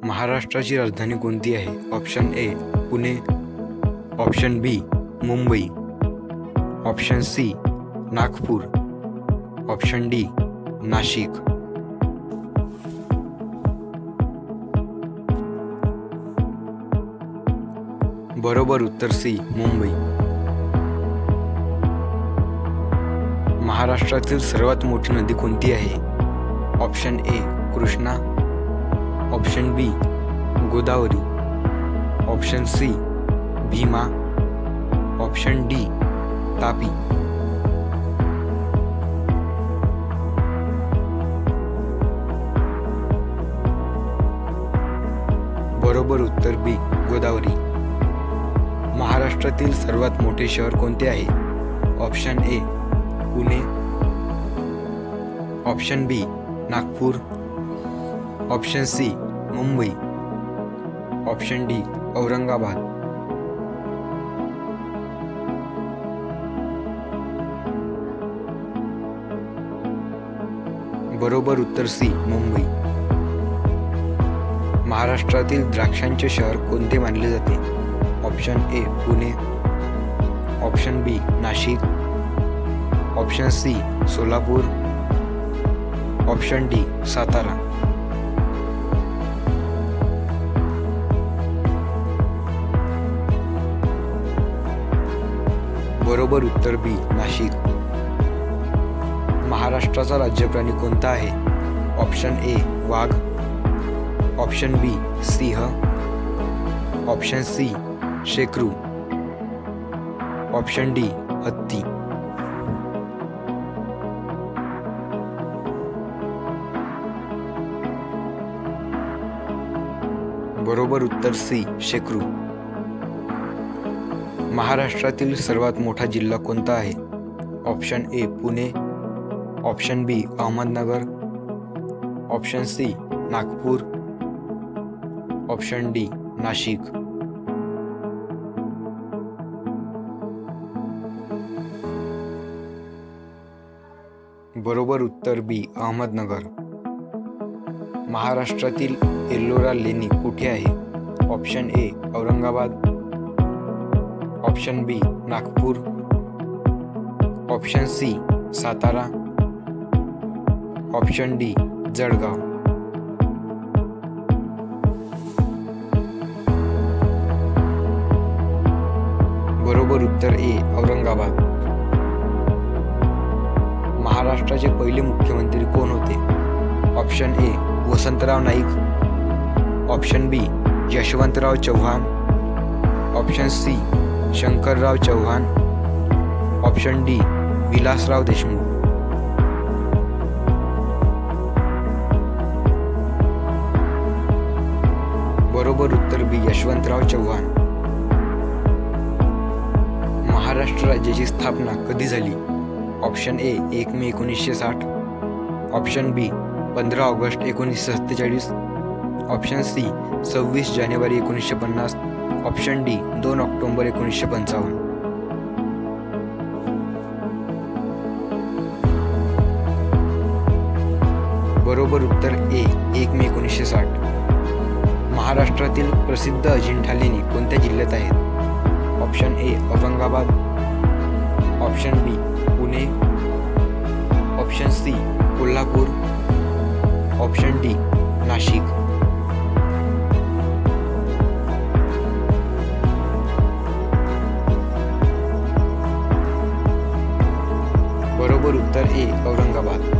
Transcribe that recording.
महाराष्ट्राची राजधानी कोणती आहे? Option A Pune, option B Mumbai, option C Nagpur, option D Nashik. बरोबर उत्तर सी मुंबई. महाराष्ट्रातील सर्वात मोठी नदी कोणती आहे? Option A Krishna, option B Godavari, option C Bhima, option D Tapi. बरोबर उत्तर बी गोदावरी. महाराष्ट्रातील सर्वात मोठे शहर कोणते आहे? Option A Pune, option B Nagpur, option C Mumbai, option D Aurangabad. बरोबर उत्तर सी मुंबई. महाराष्ट्रातील द्राक्षांचे शहर कोणते मानले जाते? Option A Pune, option B Nashik, option C Solapur, option D Satara. बरोबर उत्तर बी नाशिक. महाराष्ट्राचा राज्यप्राणी कोणता आहे? ऑप्शन ए वाघ, ऑप्शन बी सिंह, ऑप्शन सी शेकरू, ऑप्शन डी हत्ती. बरोबर उत्तर सी शेकरू. महाराष्ट्रातील सर्वात मोठा जिल्हा कोणता आहे? Option A Pune, option B Ahmednagar, option C Nagpur, option D Nashik. बरोबर उत्तर बी अहमदनगर. महाराष्ट्रातील एल्लोरा लेणी कुठे आहे? Option A Aurangabad, option B Nagpur, option C Satara, option D Jalgaon. बरोबर उत्तर ए औरंगाबाद. महाराष्ट्राचे पहिले मुख्यमंत्री कोण होते? Option A Vasantrao Naik, option B Yashwantrao Chavan, option C Shankarrao Chavan, option D Vilasrao Deshmukh. बरोबर उत्तर बी यशवंतराव चव्हाण. महाराष्ट्र राज्याची स्थापना कधी झाली? Option A 1 May 1960, option B 15 August 1947, option C 26 जानेवारी 1950, ऑप्शन डी 2 ऑक्टोबर 1955. बरोबर उत्तर ए 1 मे 1960. महाराष्ट्रातील प्रसिद्ध अजिंठा लेणी कोणत्या जिल्ह्यात आहेत? Option A Aurangabad, option B Pune, option C Kolhapur, option D Nashik. बरोबर उत्तर ए औरंगाबाद.